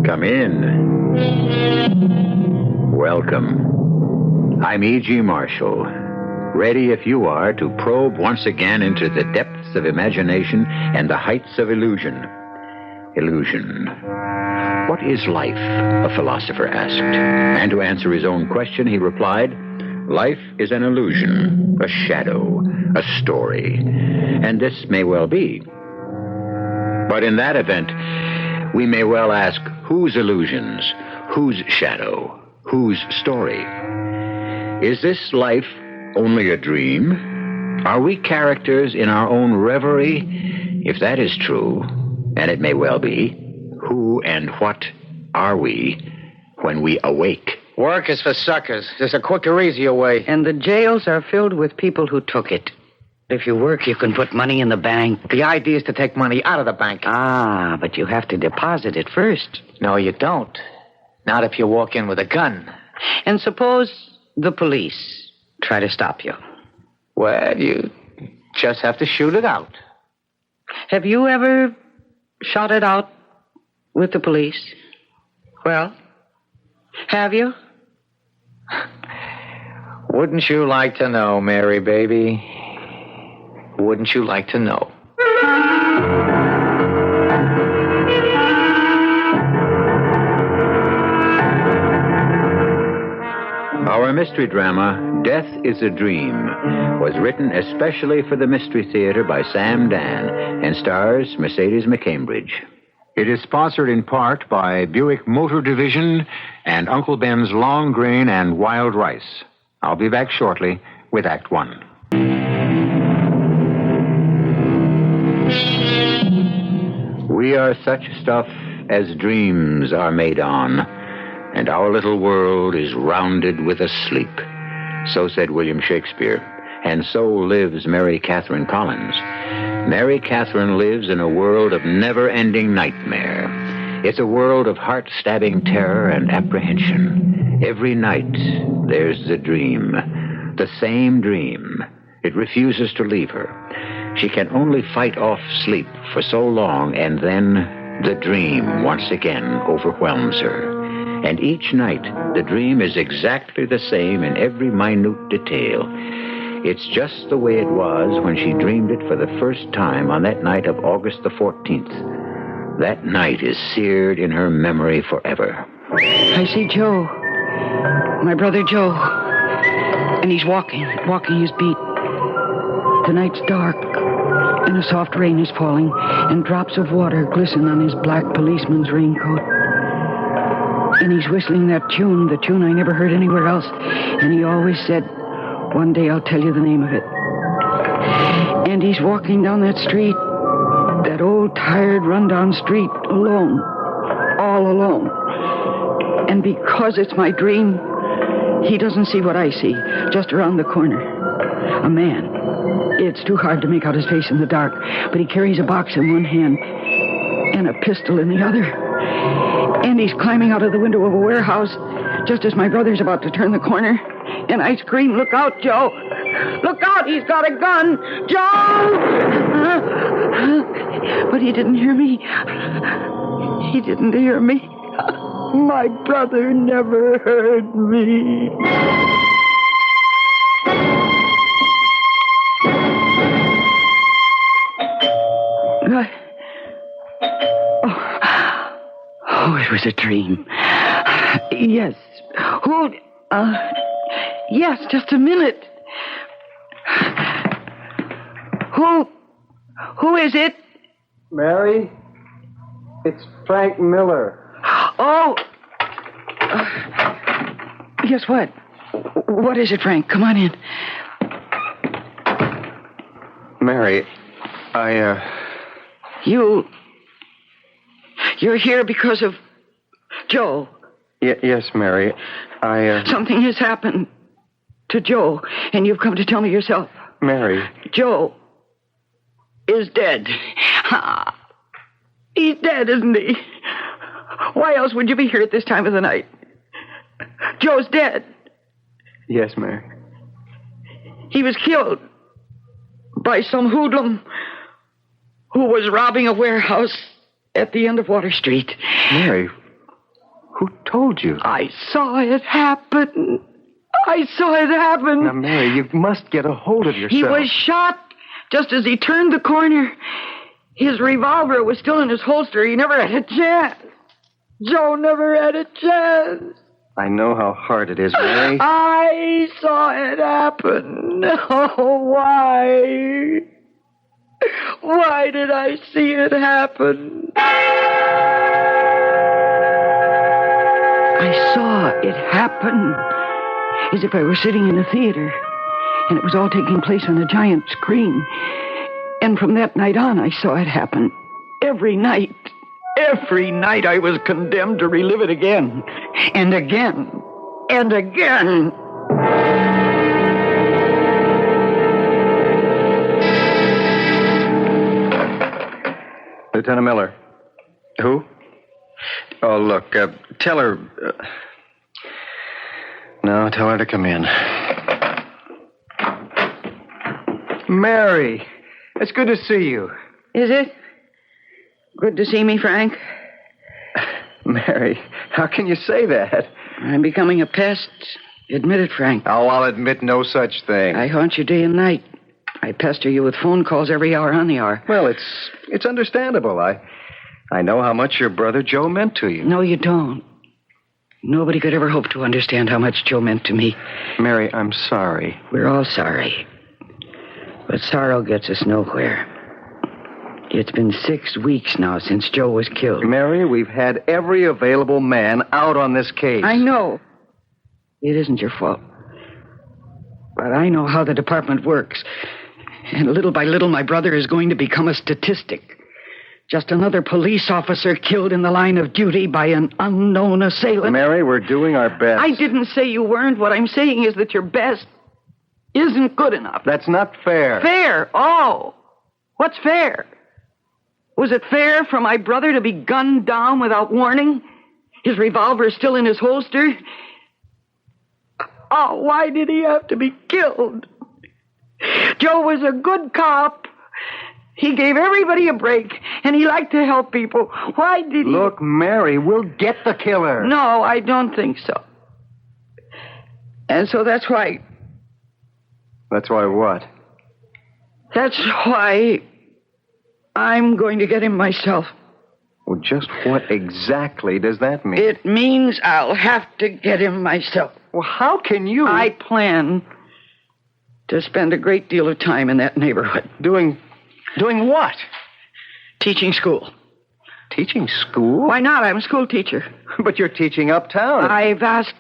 Come in. Welcome. I'm E.G. Marshall. Ready if you are to probe once again into the depths of imagination and the heights of illusion. Illusion. What is life? A philosopher asked. And to answer his own question, he replied, life is an illusion, a shadow, a story. And this may well be. But in that event, we may well ask, whose illusions, whose shadow, whose story? Is this life only a dream? Are we characters in our own reverie? If that is true, and it may well be, who and what are we when we awake? Work is for suckers. There's a quicker, easier way. And the jails are filled with people who took it. If you work, you can put money in the bank. The idea is to take money out of the bank. Ah, but you have to deposit it first. No, you don't. Not if you walk in with a gun. And suppose the police try to stop you. Well, you just have to shoot it out. Have you ever shot it out with the police? Well, have you? Wouldn't you like to know, Mary, baby? Wouldn't you like to know? Our mystery drama, Death is a Dream, was written especially for the Mystery Theater by Sam Dan and stars Mercedes McCambridge. It is sponsored in part by Buick Motor Division and Uncle Ben's Long Grain and Wild Rice. I'll be back shortly with Act One. We are such stuff as dreams are made on, and our little world is rounded with a sleep. So said William Shakespeare, and so lives Mary Catherine Collins. Mary Catherine lives in a world of never-ending nightmare. It's a world of heart-stabbing terror and apprehension. Every night, there's the dream, the same dream. It refuses to leave her. She can only fight off sleep for so long, and then the dream once again overwhelms her. And each night, the dream is exactly the same in every minute detail. It's just the way it was when she dreamed it for the first time on that night of August the 14th. That night is seared in her memory forever. I see Joe. My brother Joe. And he's walking his beat. The night's dark, and a soft rain is falling, and drops of water glisten on his black policeman's raincoat. And he's whistling that tune, the tune I never heard anywhere else. And he always said, one day I'll tell you the name of it. And he's walking down that street, that old, tired, run-down street, alone. All alone. And because it's my dream, he doesn't see what I see, just around the corner. A man. It's too hard to make out his face in the dark, but he carries a box in one hand and a pistol in the other. And he's climbing out of the window of a warehouse just as my brother's about to turn the corner. And I scream, look out, Joe! Look out, he's got a gun! Joe! But he didn't hear me. He didn't hear me. My brother never heard me. Oh, it was a dream. Yes. Hold. Yes, just a minute. Who is it? Mary, it's Frank Miller. Oh. Guess what? What is it, Frank? Come on in. Mary, You're here because of Joe. Yes, Mary. Something has happened to Joe, and you've come to tell me yourself. Mary. Joe is dead. He's dead, isn't he? Why else would you be here at this time of the night? Joe's dead. Yes, Mary. He was killed by some hoodlum who was robbing a warehouse at the end of Water Street. Mary, Who told you? I saw it happen. I saw it happen. Now, Mary, you must get a hold of yourself. He was shot just as he turned the corner. His revolver was still in his holster. He never had a chance. Joe never had a chance. I know how hard it is, Mary. I saw it happen. Oh, why? Why did I see it happen? I saw it happen as if I were sitting in a theater, and it was all taking place on a giant screen. And from that night on, I saw it happen. Every night. Every night I was condemned to relive it again. And again. And again. Lieutenant Miller. Who? Oh, look, tell her... No, tell her to come in. Mary, it's good to see you. Is it? Good to see me, Frank. Mary, how can you say that? I'm becoming a pest. Admit it, Frank. Oh, I'll admit no such thing. I haunt you day and night. I pester you with phone calls every hour on the hour. Well, it's understandable. I know how much your brother Joe meant to you. No, you don't. Nobody could ever hope to understand how much Joe meant to me. Mary, I'm sorry. We're all sorry. But sorrow gets us nowhere. It's been 6 weeks now since Joe was killed. Mary, we've had every available man out on this case. I know. It isn't your fault. But I know how the department works. And little by little, my brother is going to become a statistic. Just another police officer killed in the line of duty by an unknown assailant. Mary, we're doing our best. I didn't say you weren't. What I'm saying is that your best isn't good enough. That's not fair. Fair? Oh. What's fair? Was it fair for my brother to be gunned down without warning? His revolver still in his holster? Oh, why did he have to be killed? Joe was a good cop. He gave everybody a break, and he liked to help people. Why did he... Look, Mary, we'll get the killer. No, I don't think so. And so that's why... That's why what? That's why I'm going to get him myself. Well, just what exactly does that mean? It means I'll have to get him myself. Well, how can you... I plan to spend a great deal of time in that neighborhood. Doing what? Teaching school. Teaching school? Why not? I'm a school teacher. But you're teaching uptown. I've asked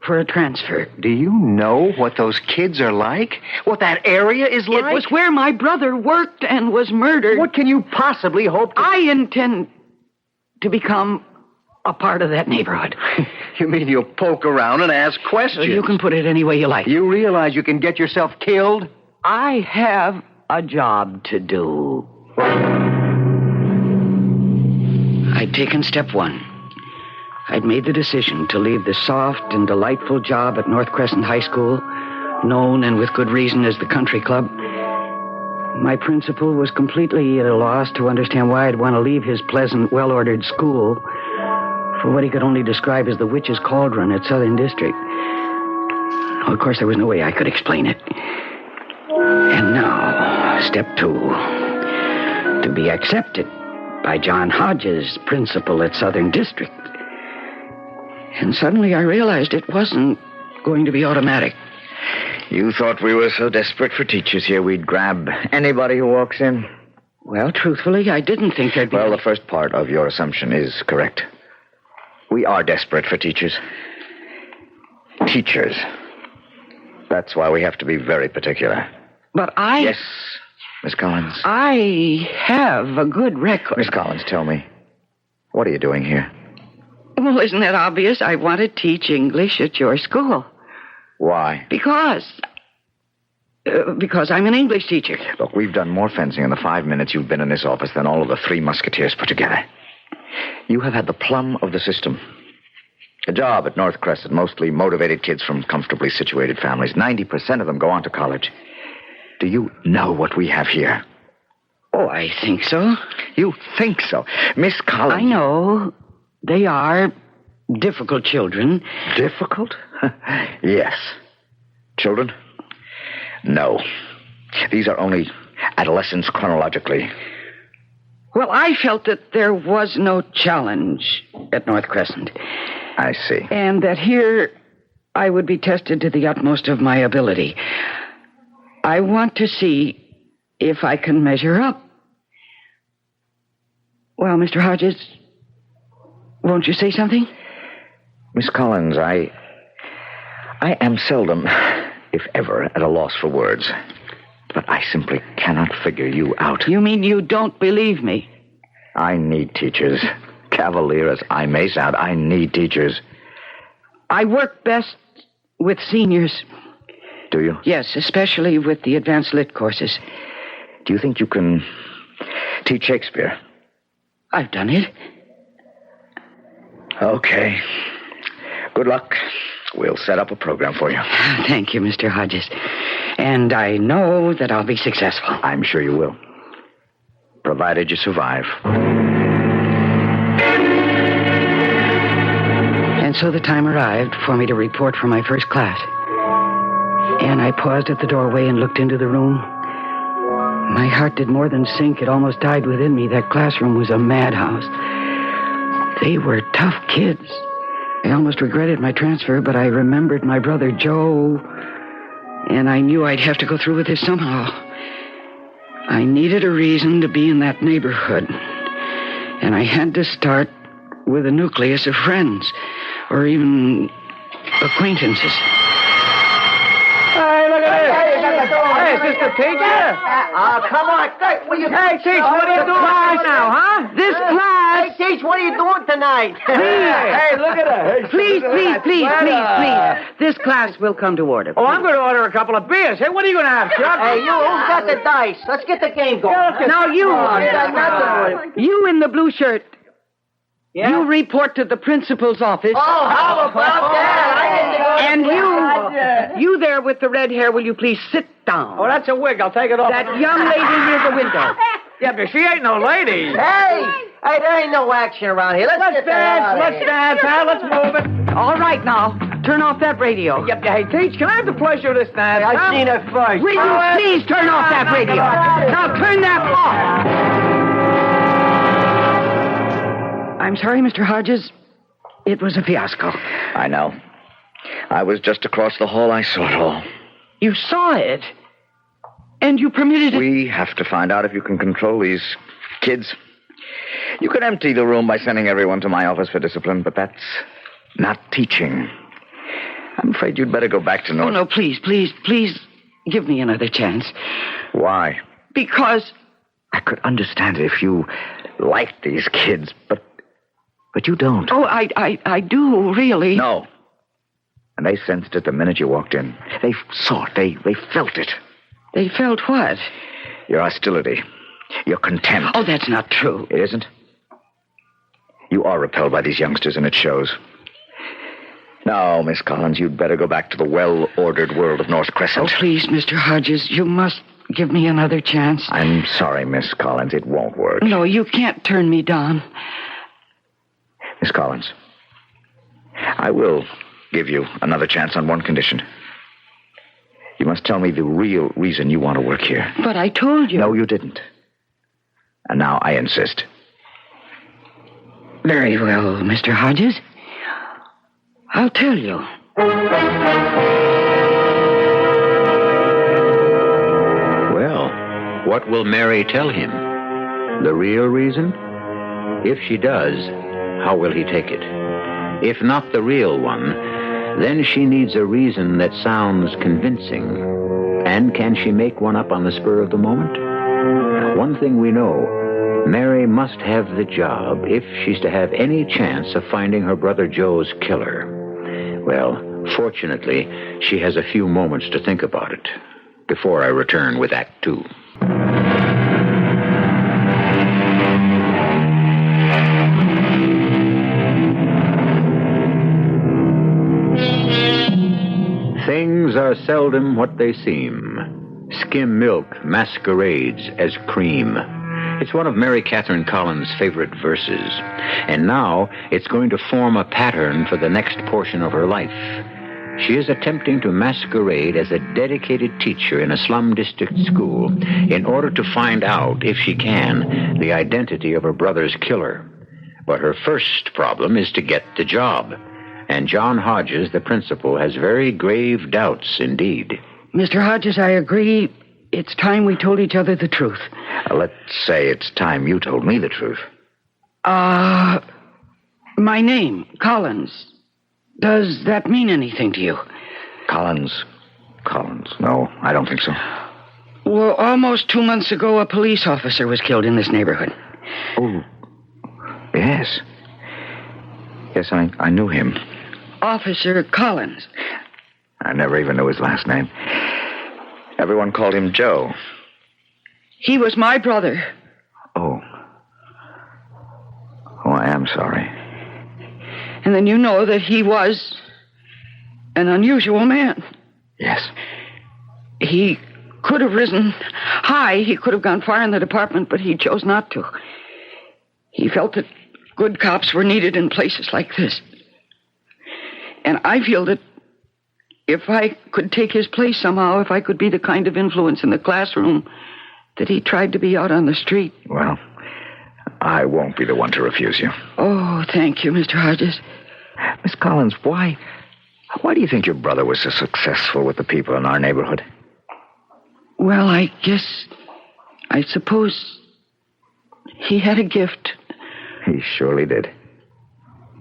for a transfer. Do you know what those kids are like? What that area is like? It was where my brother worked and was murdered. What can you possibly hope to... I intend to become a part of that neighborhood. You mean you'll poke around and ask questions? You can put it any way you like. You realize you can get yourself killed? I have a job to do. I'd taken step one. I'd made the decision to leave the soft and delightful job at North Crescent High School, known and with good reason as the country club. My principal was completely at a loss to understand why I'd want to leave his pleasant, well-ordered school for what he could only describe as the witch's cauldron at Southern District. Of course, there was no way I could explain it. And now, step two. To be accepted by John Hodges, principal at Southern District. And suddenly I realized it wasn't going to be automatic. You thought we were so desperate for teachers here we'd grab anybody who walks in? Well, truthfully, I didn't think there'd be... Well, the first part of your assumption is correct. We are desperate for teachers. Teachers. That's why we have to be very particular. But I... Yes, Miss Collins. I have a good record. Miss Collins, tell me, what are you doing here? Well, isn't that obvious? I want to teach English at your school. Why? Because I'm an English teacher. Look, we've done more fencing in the 5 minutes you've been in this office than all of the Three Musketeers put together. You have had the plum of the system. A job at North Crescent, mostly motivated kids from comfortably situated families. 90% of them go on to college. Do you know what we have here? Oh, I think so. You think so? Miss Collins... I know. They are difficult children. Difficult? Yes. Children? No. These are only adolescents chronologically. Well, I felt that there was no challenge at North Crescent. I see. And that here I would be tested to the utmost of my ability. I want to see if I can measure up. Well, Mr. Hodges, won't you say something? Miss Collins, I am seldom, if ever, at a loss for words. But I simply cannot figure you out. You mean you don't believe me? I need teachers. Cavalier as I may sound, I need teachers. I work best with seniors. Do you? Yes, especially with the advanced lit courses. Do you think you can teach Shakespeare? I've done it. Okay. Good luck. We'll set up a program for you. Thank you, Mr. Hodges. And I know that I'll be successful. I'm sure you will. Provided you survive. And so the time arrived for me to report for my first class. And I paused at the doorway and looked into the room. My heart did more than sink. It almost died within me. That classroom was a madhouse. They were tough kids. I almost regretted my transfer, but I remembered my brother Joe, and I knew I'd have to go through with this somehow. I needed a reason to be in that neighborhood, and I had to start with a nucleus of friends, or even acquaintances. Hey, look at this. Hey, is this the teacher? Come on. Hey, Teach, what are you doing now, huh? This class... Hey, Teach, what are you doing tonight? Hey, look at her. Please. This class will come to order. Oh, I'm going to order a couple of beers. Hey, what are you going to have, Chuck? Hey, you, who's got the dice? Let's get the game going. Now, you in the blue shirt, Yeah? you report to the principal's office. Oh, how about that? I get to go to And class. you there with the red hair, will you please sit down? Oh, that's a wig. I'll take it off. That young lady near the window. Yeah, but she ain't no lady. Hey, there ain't no action around here. Let's get the hell out of Let's here. dance, huh? Let's move it. All right, now, turn off that radio. Yep, hey, Teach, can I have the pleasure of this dance? I've huh? seen it first. Will you please turn off that radio? Now, turn that off. I'm sorry, Mr. Hodges. It was a fiasco. I know. I was just across the hall. I saw it all. You saw it, and you permitted it. We have to find out if you can control these kids. You could empty the room by sending everyone to my office for discipline, but that's not teaching. I'm afraid you'd better go back to North. Oh, no, please give me another chance. Why? Because... I could understand it if you liked these kids, but you don't. Oh, I do, really. No. And they sensed it the minute you walked in. They saw it. They felt it. They felt what? Your hostility. Your contempt. Oh, that's not true. It isn't? You are repelled by these youngsters, and it shows. Now, Miss Collins, you'd better go back to the well-ordered world of North Crescent. Oh, please, Mr. Hodges, you must give me another chance. I'm sorry, Miss Collins. It won't work. No, you can't turn me down. Miss Collins, I will give you another chance on one condition. You must tell me the real reason you want to work here. But I told you. No, you didn't. And now I insist. Very well, Mr. Hodges. I'll tell you. Well, what will Mary tell him? The real reason? If she does, how will he take it? If not the real one, then she needs a reason that sounds convincing. And can she make one up on the spur of the moment? One thing we know, Mary must have the job if she's to have any chance of finding her brother Joe's killer. Well, fortunately, she has a few moments to think about it before I return with Act Two. Things are seldom what they seem. Skim milk masquerades as cream. It's one of Mary Catherine Collins' favorite verses, and now it's going to form a pattern for the next portion of her life. She is attempting to masquerade as a dedicated teacher in a slum district school in order to find out, if she can, the identity of her brother's killer. But her first problem is to get the job. And John Hodges, the principal, has very grave doubts indeed. Mr. Hodges, I agree. It's time we told each other the truth. Let's say it's time you told me the truth. My name, Collins. Does that mean anything to you? Collins. No, I don't think so. Well, almost 2 months ago, a police officer was killed in this neighborhood. Oh, yes. Yes, I knew him. Officer Collins. I never even knew his last name. Everyone called him Joe. He was my brother. Oh, I am sorry. And then you know that he was an unusual man. Yes. He could have risen high. He could have gone far in the department, but he chose not to. He felt that good cops were needed in places like this. And I feel that if I could take his place somehow, if I could be the kind of influence in the classroom that he tried to be out on the street. Well, I won't be the one to refuse you. Oh, thank you, Mr. Hodges. Miss Collins, why do you think your brother was so successful with the people in our neighborhood? Well, I suppose he had a gift. He surely did.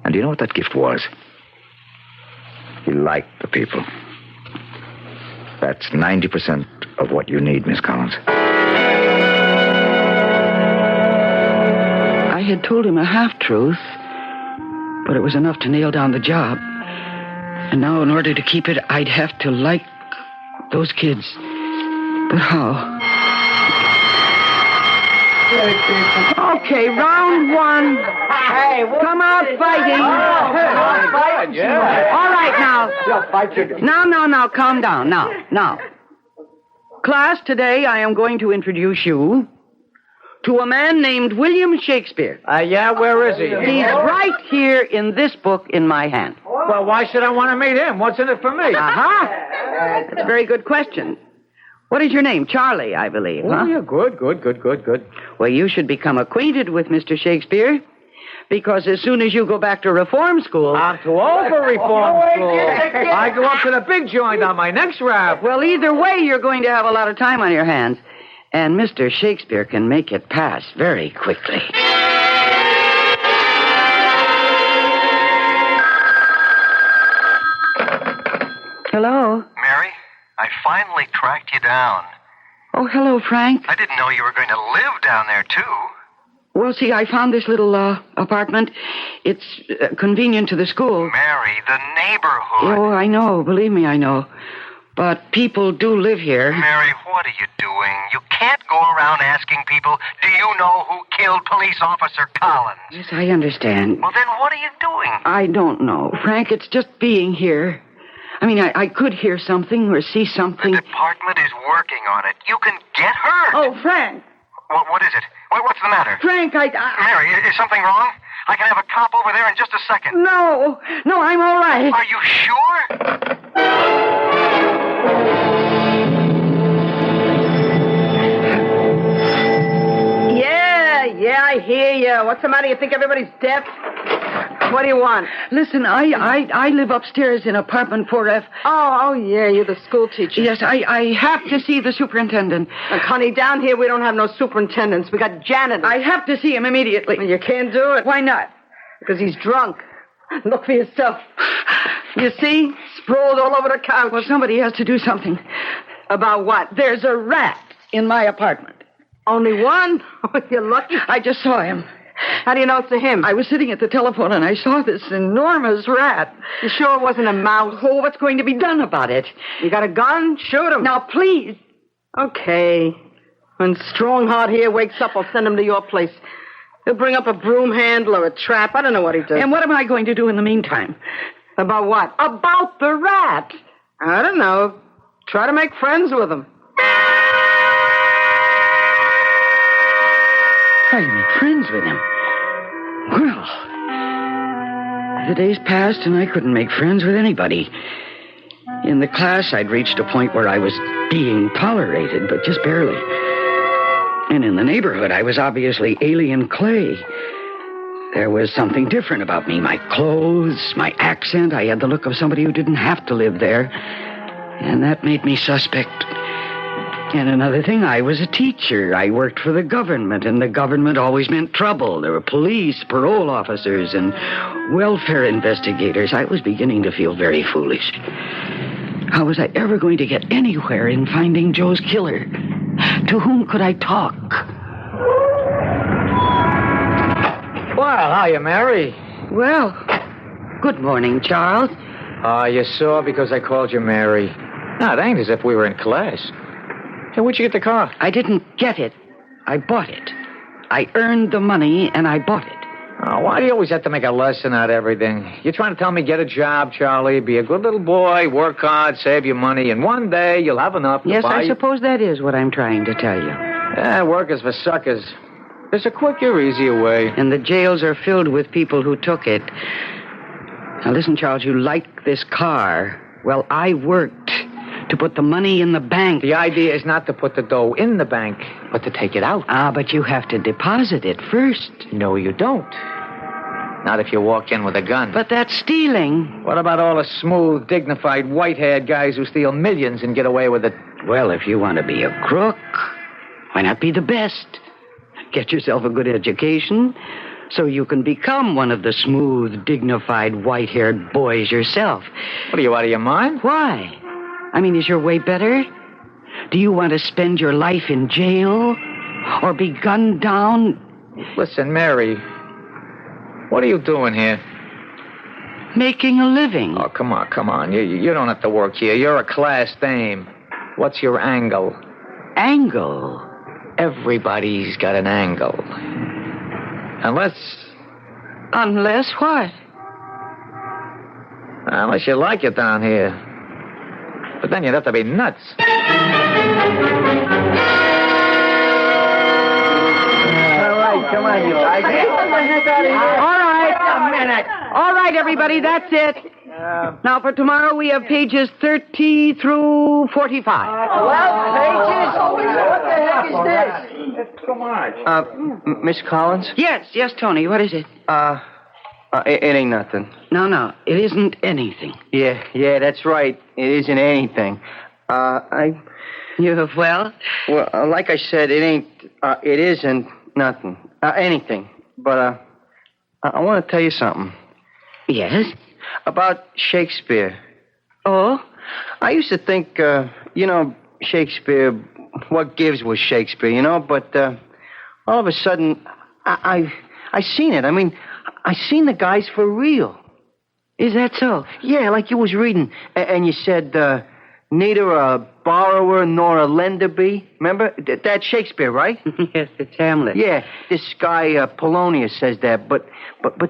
And do you know what that gift was? He liked the people. That's 90% of what you need, Miss Collins. I had told him a half-truth, but it was enough to nail down the job. And now, in order to keep it, I'd have to like those kids. But how? Okay, round one. Hey, Come out fighting. All right, now. Now, calm down. Now. Class, today I am going to introduce you to a man named William Shakespeare. Yeah, where is he? He's right here in this book in my hand. Well, why should I want to meet him? What's in it for me? Uh-huh. That's a very good question. What is your name? Charlie, I believe, huh? Oh, yeah, good. Well, you should become acquainted with Mr. Shakespeare, because as soon as you go back to reform school... I'm too old for reform school. I go up to the big joint on my next rap. Well, either way, you're going to have a lot of time on your hands. And Mr. Shakespeare can make it pass very quickly. Hello? Mary, I finally tracked you down. Oh, hello, Frank. I didn't know you were going to live down there, too. Well, see, I found this little apartment. It's convenient to the school. Mary, the neighborhood. Oh, I know. Believe me, I know. But people do live here. Mary, what are you doing? You can't go around asking people, do you know who killed police officer Collins? Yes, I understand. Well, then what are you doing? I don't know, Frank. It's just being here. I mean, I could hear something or see something. The department is working on it. You can get hurt. Oh, Frank. What is it? What's the matter? Frank, Mary, is something wrong? I can have a cop over there in just a second. No, I'm all right. Are you sure? Yeah, I hear you. What's the matter? You think everybody's deaf? What do you want? Listen, I live upstairs in apartment 4F. Oh, yeah, you're the school teacher. Yes, I have to see the superintendent. Look, honey, down here we don't have no superintendents. We got janitors. I have to see him immediately. Well, you can't do it. Why not? Because he's drunk. Look for yourself. You see? Sprawled all over the couch. Well, somebody has to do something. About what? There's a rat in my apartment. Only one? Oh, you're lucky. I just saw him. How do you know it's a him? I was sitting at the telephone and I saw this enormous rat. You sure it wasn't a mouse? Oh, what's going to be done about it? You got a gun? Shoot him. Now, please. Okay. When Strongheart here wakes up, I'll send him to your place. He'll bring up a broom handle or a trap. I don't know what he does. And what am I going to do in the meantime? About what? About the rat. I don't know. Try to make friends with him. Why, you make friends with him. Well, the days passed and I couldn't make friends with anybody. In the class, I'd reached a point where I was being tolerated, but just barely. And in the neighborhood, I was obviously alien clay. There was something different about me. My clothes, my accent. I had the look of somebody who didn't have to live there. And that made me suspect. And another thing, I was a teacher. I worked for the government, and the government always meant trouble. There were police, parole officers, and welfare investigators. I was beginning to feel very foolish. How was I ever going to get anywhere in finding Joe's killer? To whom could I talk? Well, hiya, Mary. Well, good morning, Charles. You saw because I called you Mary. No, it ain't as if we were in class. Hey, where'd you get the car? I didn't get it. I bought it. I earned the money, and I bought it. Oh, why do you always have to make a lesson out of everything? You're trying to tell me get a job, Charlie, be a good little boy, work hard, save your money, and one day you'll have enough to Yes, buy... I suppose that is what I'm trying to tell you. Work is for suckers. There's a quicker, easier way. And the jails are filled with people who took it. Now, listen, Charles, you like this car. Well, I worked to put the money in the bank. The idea is not to put the dough in the bank, but to take it out. Ah, but you have to deposit it first. No, you don't. Not if you walk in with a gun. But that's stealing. What about all the smooth, dignified, white-haired guys who steal millions and get away with it? Well, if you want to be a crook, why not be the best? Get yourself a good education so you can become one of the smooth, dignified, white-haired boys yourself. What, are you out of your mind? Why? I mean, is your way better? Do you want to spend your life in jail? Or be gunned down? Listen, Mary, what are you doing here? Making a living. Oh, come on. You don't have to work here. You're a class dame. What's your angle? Angle? Everybody's got an angle. Unless what? Unless you like it down here. But then you'd have to be nuts. All right, come on, you. All right, a minute. All right, everybody, that's it. Now, for tomorrow, we have pages 30 through 45. What the heck is this? Come on. Miss Collins? Yes, Tony, what is it? It ain't nothing. No, it isn't anything. Yeah, that's right. It isn't anything. Well, like I said, it isn't nothing. Anything. But, I want to tell you something. yes? About Shakespeare. Oh? I used to think, Shakespeare, what gives was Shakespeare, but all of a sudden, I seen it. I mean, I seen the guys for real. Is that so? Yeah, like you was reading, and you said, neither a borrower nor a lender be. Remember? That's Shakespeare, right? Yes, it's Hamlet. Yeah, this guy, Polonius says that, but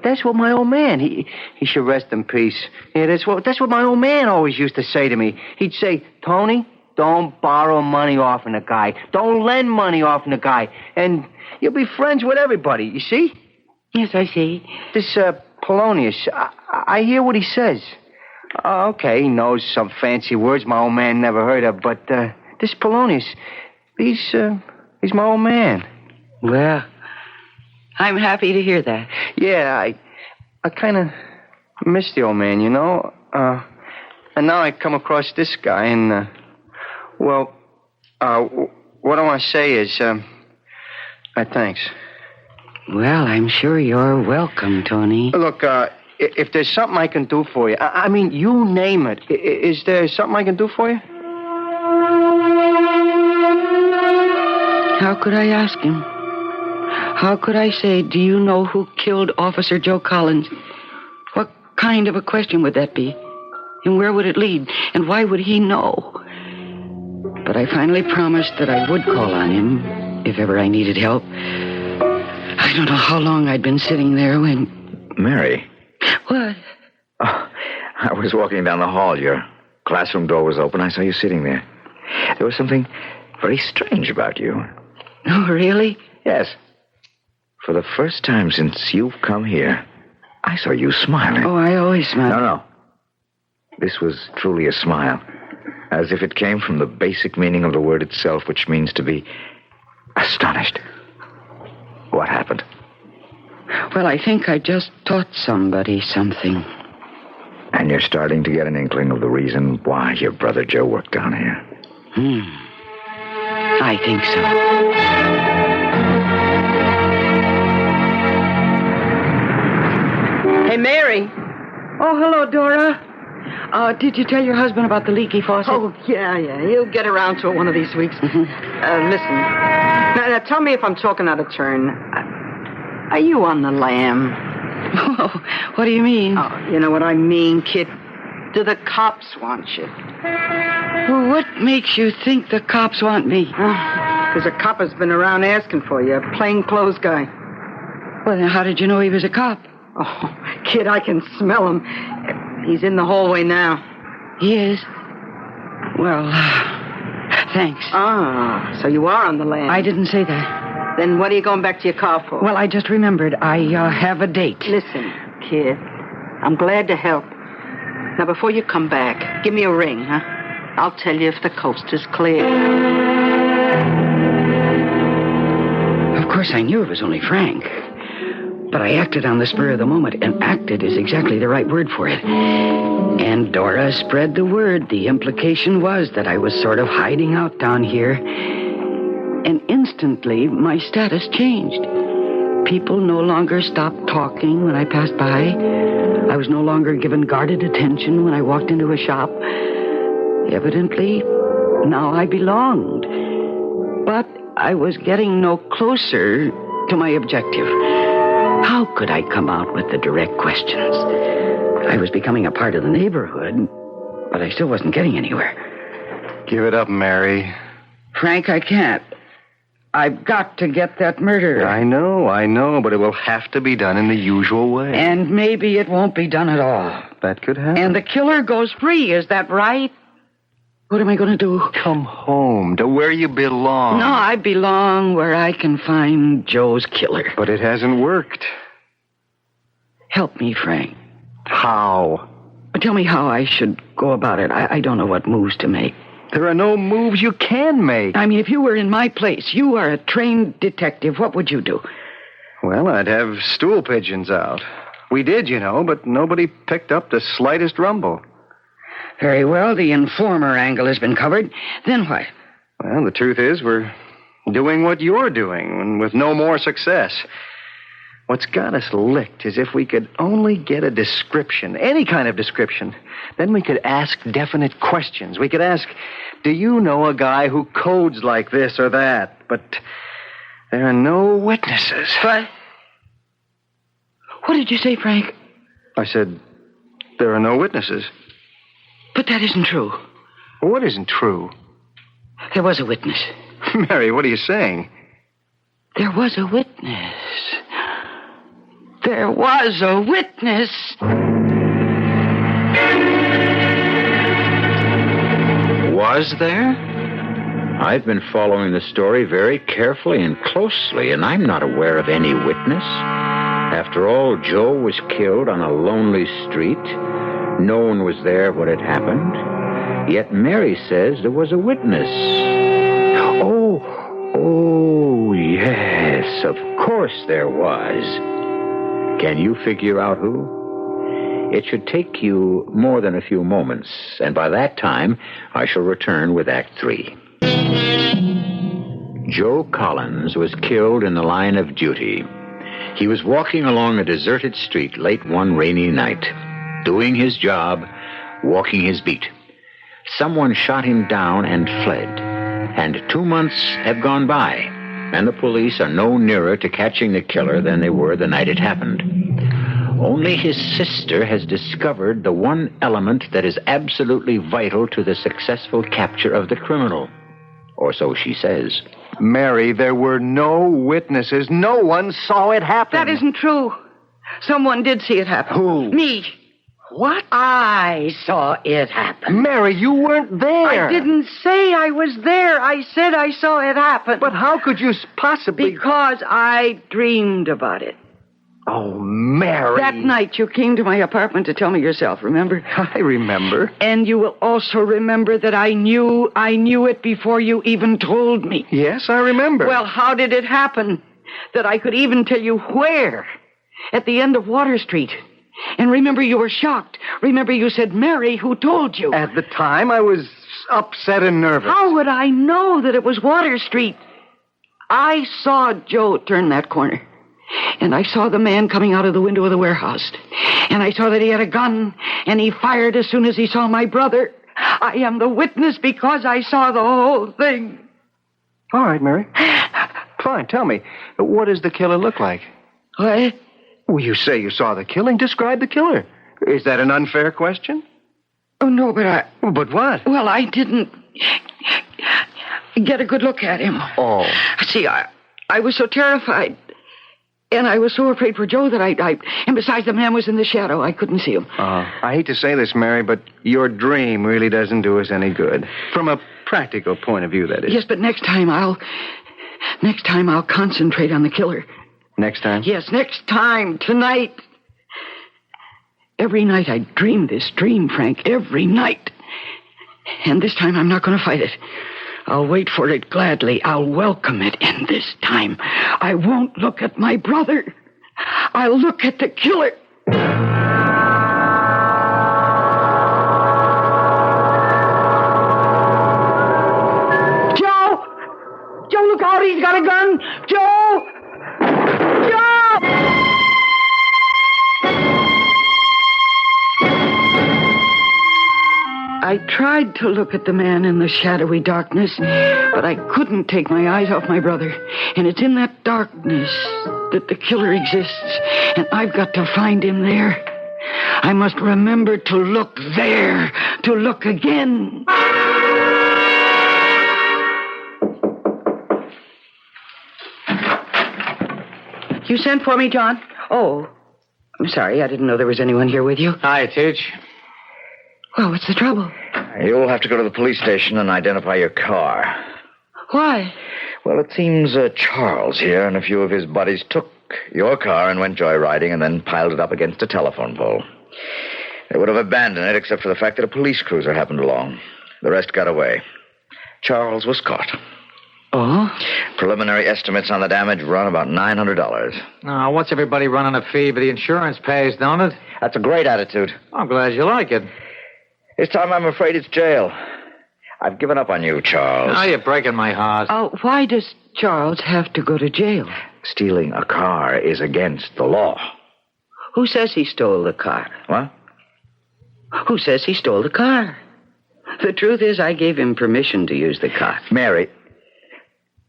that's what my old man, he should rest in peace. Yeah, that's what my old man always used to say to me. He'd say, Tony, don't borrow money off of a guy. Don't lend money off of a guy. And you'll be friends with everybody, you see? Yes, I see. This, Polonius, I hear what he says. Okay, he knows some fancy words my old man never heard of, but, this Polonius, he's my old man. Well, I'm happy to hear that. Yeah, I kind of miss the old man, and now I come across this guy, and, what I want to say is, thanks. Well, I'm sure you're welcome, Tony. Look, if there's something I can do for you, I mean, you name it. Is there something I can do for you? How could I ask him? How could I say, do you know who killed Officer Joe Collins? What kind of a question would that be? And where would it lead? And why would he know? But I finally promised that I would call on him if ever I needed help. I don't know how long I'd been sitting there when... Mary. What? Oh, I was walking down the hall. Your classroom door was open. I saw you sitting there. There was something very strange about you. Oh, really? Yes. For the first time since you've come here, I saw you smiling. Oh, I always smile. No. This was truly a smile. As if it came from the basic meaning of the word itself, which means to be astonished. What happened? Well, I think I just taught somebody something. And you're starting to get an inkling of the reason why your brother Joe worked down here. I think so. Hey, Mary. Oh, hello, Dora. Did you tell your husband about the leaky faucet? Oh, yeah. He'll get around to it one of these weeks. Listen. Now, tell me if I'm talking out of turn. Are you on the lam? Oh, what do you mean? Oh, you know what I mean, kid. Do the cops want you? Well, what makes you think the cops want me? Because a cop has been around asking for you, a plainclothes guy. Well, then how did you know he was a cop? Oh, kid, I can smell him. He's in the hallway now. He is? Well, thanks. Ah, so you are on the lam. I didn't say that. Then what are you going back to your car for? Well, I just remembered. I have a date. Listen, kid, I'm glad to help. Now, before you come back, give me a ring, huh? I'll tell you if the coast is clear. Of course, I knew it was only Frank. But I acted on the spur of the moment, and acted is exactly the right word for it. And Dora spread the word. The implication was that I was sort of hiding out down here. And instantly, my status changed. People no longer stopped talking when I passed by. I was no longer given guarded attention when I walked into a shop. Evidently, now I belonged. But I was getting no closer to my objective. How could I come out with the direct questions? I was becoming a part of the neighborhood, but I still wasn't getting anywhere. Give it up, Mary. Frank, I can't. I've got to get that murder. I know, but it will have to be done in the usual way. And maybe it won't be done at all. That could happen. And the killer goes free, is that right? What am I going to do? Come home to where you belong. No, I belong where I can find Joe's killer. But it hasn't worked. Help me, Frank. How? Tell me how I should go about it. I don't know what moves to make. There are no moves you can make. I mean, if you were in my place, you are a trained detective, what would you do? Well, I'd have stool pigeons out. We did, you know, but nobody picked up the slightest rumble. Very well, the informer angle has been covered. Then what? Well, the truth is, we're doing what you're doing, and with no more success. What's got us licked is if we could only get a description, any kind of description. Then we could ask definite questions. We could ask, do you know a guy who codes like this or that? But there are no witnesses. What? What did you say, Frank? I said, there are no witnesses. But that isn't true. What isn't true? There was a witness. Mary, what are you saying? There was a witness. There was a witness. Was there? I've been following the story very carefully and closely, and I'm not aware of any witness. After all, Joe was killed on a lonely street. No one was there when it happened. Yet Mary says there was a witness. Oh, yes, of course there was. Can you figure out who? It should take you more than a few moments, and by that time, I shall return with Act 3. Joe Collins was killed in the line of duty. He was walking along a deserted street late one rainy night, doing his job, walking his beat. Someone shot him down and fled, and 2 months have gone by, and the police are no nearer to catching the killer than they were the night it happened. Only his sister has discovered the one element that is absolutely vital to the successful capture of the criminal. Or so she says. Mary, there were no witnesses. No one saw it happen. That isn't true. Someone did see it happen. Who? Me. What? I saw it happen. Mary, you weren't there. I didn't say I was there. I said I saw it happen. But how could you possibly... Because I dreamed about it. Oh, Mary. That night you came to my apartment to tell me yourself, remember? I remember. And you will also remember that I knew it before you even told me. Yes, I remember. Well, how did it happen that I could even tell you where? At the end of Water Street. And remember, you were shocked. Remember, you said, Mary, who told you? At the time, I was upset and nervous. How would I know that it was Water Street? I saw Joe turn that corner. And I saw the man coming out of the window of the warehouse. And I saw that he had a gun. And he fired as soon as he saw my brother. I am the witness because I saw the whole thing. All right, Mary. Fine, tell me. What does the killer look like? What? Well, you say you saw the killing. Describe the killer. Is that an unfair question? Oh, no, but But what? Well, I didn't get a good look at him. Oh. See, I was so terrified. And I was so afraid for Joe that and besides, the man was in the shadow. I couldn't see him. I hate to say this, Mary, but your dream really doesn't do us any good. From a practical point of view, that is. Yes, but next time I'll concentrate on the killer. Next time? Yes, next time. Tonight. Every night I dream this dream, Frank. Every night. And this time I'm not going to fight it. I'll wait for it gladly. I'll welcome it. And this time I won't look at my brother. I'll look at the killer. Joe! Joe, look out. He's got a gun. Joe! I tried to look at the man in the shadowy darkness, but I couldn't take my eyes off my brother. And it's in that darkness that the killer exists. And I've got to find him there. I must remember to look there, to look again. You sent for me, John? Oh, I'm sorry. I didn't know there was anyone here with you. Hi, Teach. Well, what's the trouble? You'll have to go to the police station and identify your car. Why? Well, it seems Charles here and a few of his buddies took your car and went joyriding and then piled it up against a telephone pole. They would have abandoned it except for the fact that a police cruiser happened along. The rest got away. Charles was caught. Oh? Preliminary estimates on the damage run about $900. Oh, what's everybody running a fee? But the insurance pays, don't it? That's a great attitude. I'm glad you like it. This time, I'm afraid it's jail. I've given up on you, Charles. Now you're breaking my heart. Oh, why does Charles have to go to jail? Stealing a car is against the law. Who says he stole the car? What? Who says he stole the car? The truth is, I gave him permission to use the car. Mary,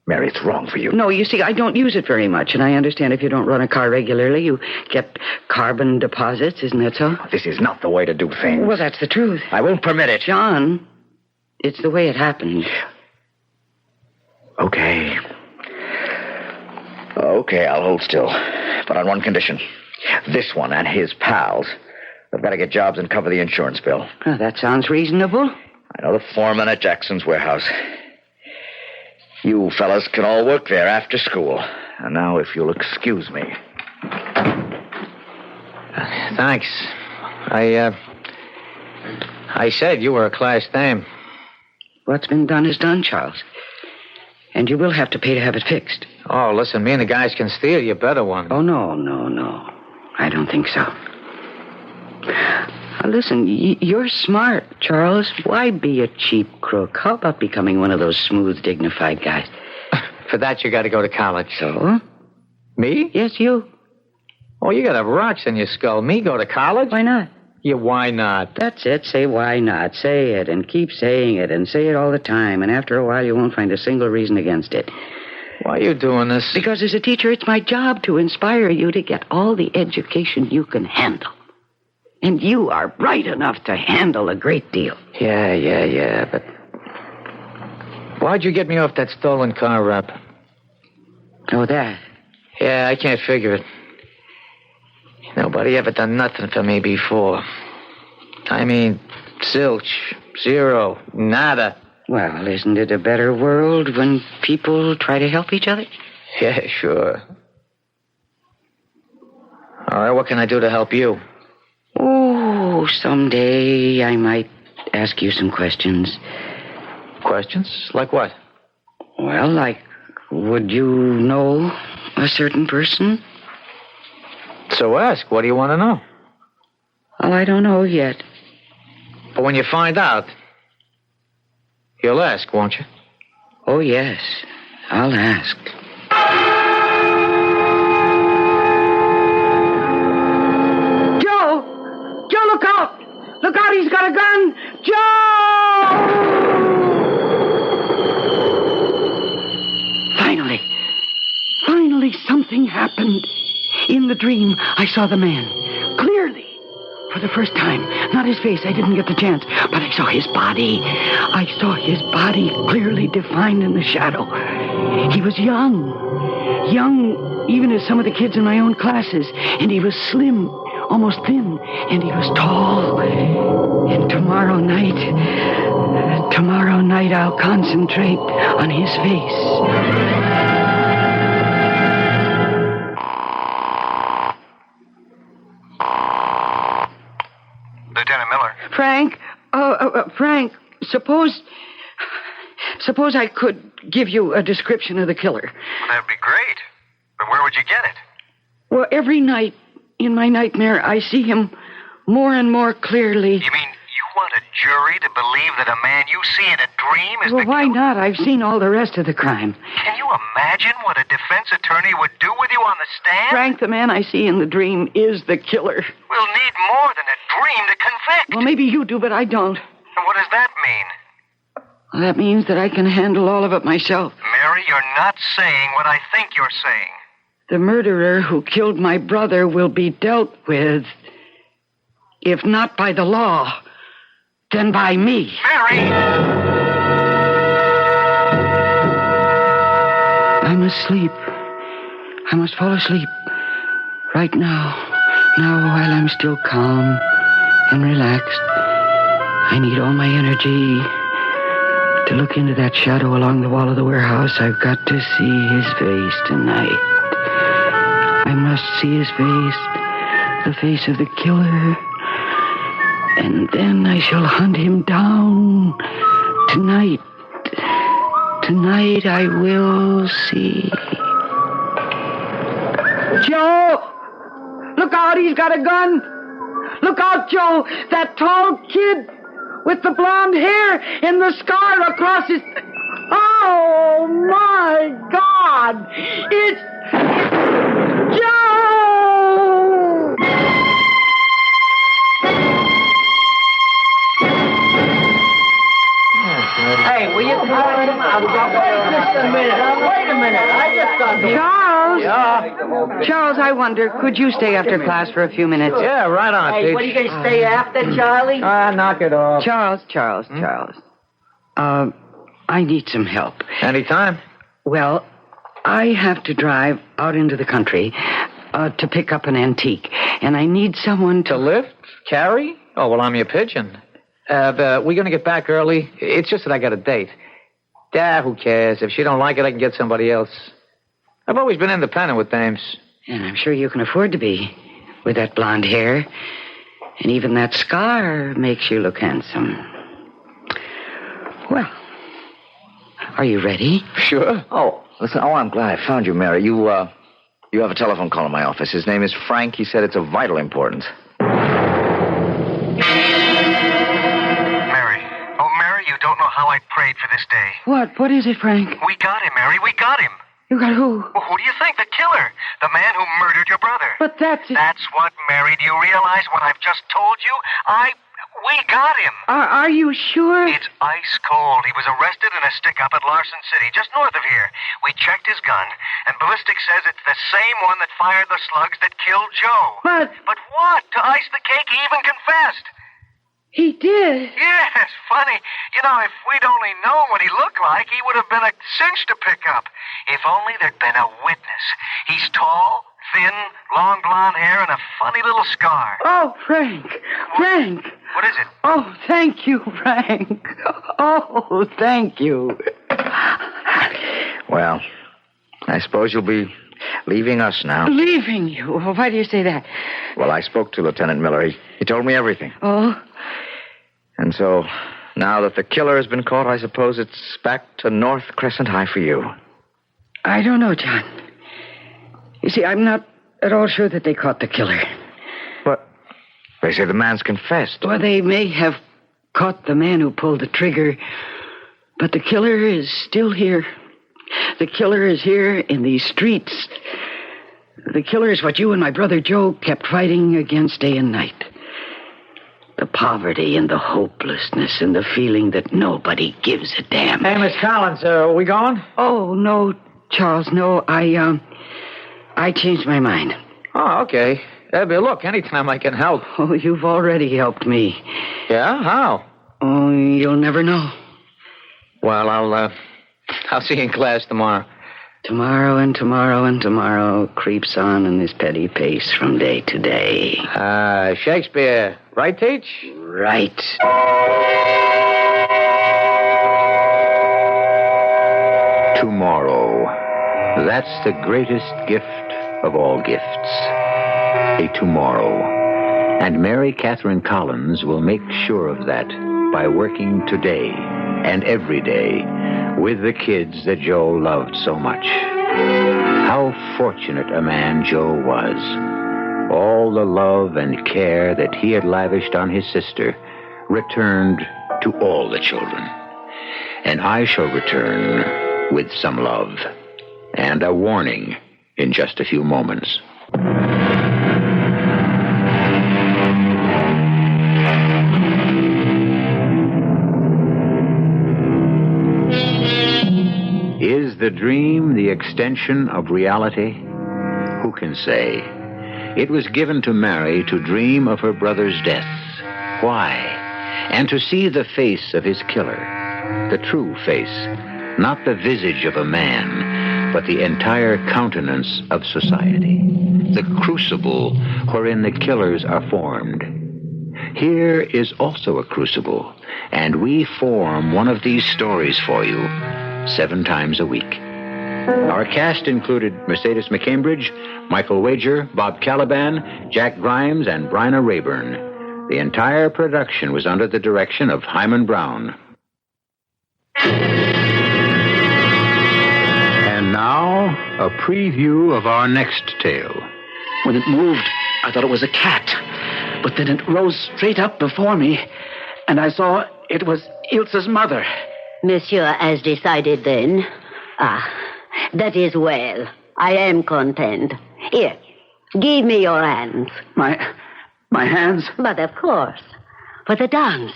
it's wrong for you. No, you see, I don't use it very much, and I understand if you don't run a car regularly, you get carbon deposits, isn't that so? This is not the way to do things. Well, that's the truth. I won't permit it. John, it's the way it happened. Okay, I'll hold still. But on one condition. This one and his pals have got to get jobs and cover the insurance bill. Oh, that sounds reasonable. I know the foreman at Jackson's warehouse. You fellas can all work there after school. And now, if you'll excuse me. Thanks. I said you were a class dame. What's been done is done, Charles. And you will have to pay to have it fixed. Oh, listen, me and the guys can steal you a better one. Oh, no. I don't think so. Listen, you're smart, Charles. Why be a cheap crook? How about becoming one of those smooth, dignified guys? For that, you got to go to college. So? Me? Yes, you. Oh, you got rocks in your skull. Me go to college? Why not? Yeah, why not? That's it. Say why not. Say it and keep saying it and say it all the time. And after a while, you won't find a single reason against it. Why are you doing this? Because as a teacher, it's my job to inspire you to get all the education you can handle. And you are bright enough to handle a great deal. Yeah, but... Why'd you get me off that stolen car rap? Oh, that? Yeah, I can't figure it. Nobody ever done nothing for me before. I mean, zilch, zero, nada. Well, isn't it a better world when people try to help each other? Yeah, sure. All right, what can I do to help you? Oh, someday I might ask you some questions. Questions? Like what? Well, like, would you know a certain person? So ask. What do you want to know? Well, I don't know yet. But when you find out, you'll ask, won't you? Oh, yes. I'll ask. Joe! Joe, look out! Look out, he's got a gun! Joe! Finally, something happened. In the dream, I saw the man. Clearly. For the first time. Not his face, I didn't get the chance. But I saw his body. I saw his body clearly defined in the shadow. He was young. Young, even as some of the kids in my own classes. And he was slim, almost thin. And he was tall. And tomorrow night, I'll concentrate on his face. Lieutenant Miller. Frank, suppose I could give you a description of the killer. Well, that'd be great. But where would you get it? Well, every night in my nightmare, I see him more and more clearly. You mean you want a jury to believe that a man you see in a dream is Well, the why killer? not? I've seen all the rest of the crime. Can you imagine what a defense attorney would do with you on the stand? Frank, the man I see in the dream is the killer. We'll need more than a dream to convict. Well, maybe you do, but I don't. And what does that mean? Well, that means that I can handle all of it myself. Mary, you're not saying what I think you're saying. The murderer who killed my brother will be dealt with, if not by the law, then by me. Mary! I'm asleep. I must fall asleep. Right now. Now, while I'm still calm and relaxed. I need all my energy to look into that shadow along the wall of the warehouse. I've got to see his face tonight. I must see his face, the face of the killer. And then I shall hunt him down. Tonight. Tonight I will see. Joe! Look out, he's got a gun! Look out, Joe! That tall kid with the blonde hair and the scar across his... Oh, my God! It's Joe! Hey, will you come out? Wait just a minute. Wait a minute. I just got the... Charles? Yeah. Charles, I wonder, could you stay after class for a few minutes? Yeah, right on, Hey, Peach. what are you going to stay after, Charlie? Knock it off. Charles. I need some help. Anytime. Well, I have to drive out into the country to pick up an antique, and I need someone To lift? Carry? Oh, well, I'm your pigeon. We're going to get back early. It's just that I got a date. Who cares? If she don't like it, I can get somebody else. I've always been independent with dames. And I'm sure you can afford to be, with that blonde hair. And even that scar makes you look handsome. Well, are you ready? Sure. Oh, listen. Oh, I'm glad I found you, Mary. You have a telephone call in my office. His name is Frank. He said it's of vital importance. Mary. Oh, Mary, you don't know how I prayed for this day. What? What is it, Frank? We got him, Mary. We got him. You got who? Well, who do you think? The killer. The man who murdered your brother. But that's... That's what, Mary. Do you realize what I've just told you? We got him. Are you sure? It's ice cold. He was arrested in a stick-up at Larson City, just north of here. We checked his gun, and ballistics says it's the same one that fired the slugs that killed Joe. But But what? To ice the cake, he even confessed. he did. Yes, funny. You know, if we'd only known what he looked like, he would have been a cinch to pick up. If only there'd been a witness. He's tall, thin, long blonde hair, and a funny little scar. Oh, Frank. What is it? Oh, thank you, Frank. Oh, thank you. Well, I suppose you'll be leaving us now. Leaving you? Why do you say that? Well, I spoke to Lieutenant Miller. He told me everything. Oh? And so, now that the killer has been caught, I suppose it's back to North Crescent High for you. I don't know, John. You see, I'm not at all sure that they caught the killer. But they say the man's confessed. Well, they may have caught the man who pulled the trigger, but the killer is still here. The killer is here in these streets. The killer is what you and my brother Joe kept fighting against day and night. The poverty and the hopelessness and the feeling that nobody gives a damn. Hey, Miss Collins, are we going? Oh, no, Charles, no. I changed my mind. Oh, okay. Look, anytime I can help. Oh, you've already helped me. Yeah? How? Oh, you'll never know. Well, I'll see you in class tomorrow. Tomorrow and tomorrow and tomorrow creeps on in this petty pace from day to day. Shakespeare. Right, Teach? Right. Tomorrow. That's the greatest gift of all gifts. A tomorrow. And Mary Catherine Collins will make sure of that by working today and every day with the kids that Joe loved so much. How fortunate a man Joe was. All the love and care that he had lavished on his sister returned to all the children. And I shall return with some love and a warning in just a few moments. Is the dream the extension of reality? Who can say? It was given to Mary to dream of her brother's death. Why? And to see the face of his killer. The true face. Not the visage of a man, but the entire countenance of society. The crucible wherein the killers are formed. Here is also a crucible, and we form one of these stories for you 7 times a week. Our cast included Mercedes McCambridge, Michael Wager, Bob Caliban, Jack Grimes, and Bryna Rayburn. The entire production was under the direction of Hyman Brown. And now, a preview of our next tale. When it moved, I thought it was a cat. But then it rose straight up before me, and I saw it was Ilse's mother. Monsieur has decided then? Ah, that is well. I am content. Here, give me your hands. My hands? But of course, for the dance.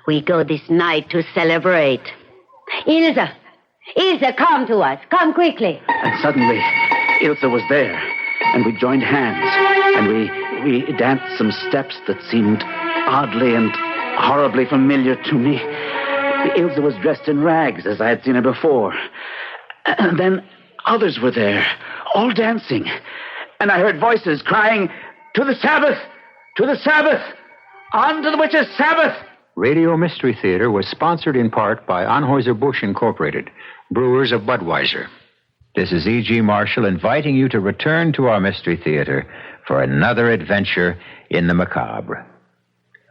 We go this night to celebrate. Ilse, come to us. Come quickly. And suddenly, Ilse was there, and we joined hands, and we danced some steps that seemed oddly and horribly familiar to me. Ilse was dressed in rags, as I had seen her before. And then others were there, all dancing. And I heard voices crying, "To the Sabbath! To the Sabbath! On to the witches' Sabbath!" Radio Mystery Theater was sponsored in part by Anheuser-Busch Incorporated, brewers of Budweiser. This is E.G. Marshall inviting you to return to our Mystery Theater for another adventure in the macabre.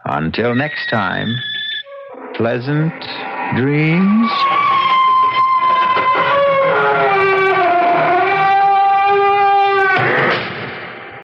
Until next time, pleasant dreams.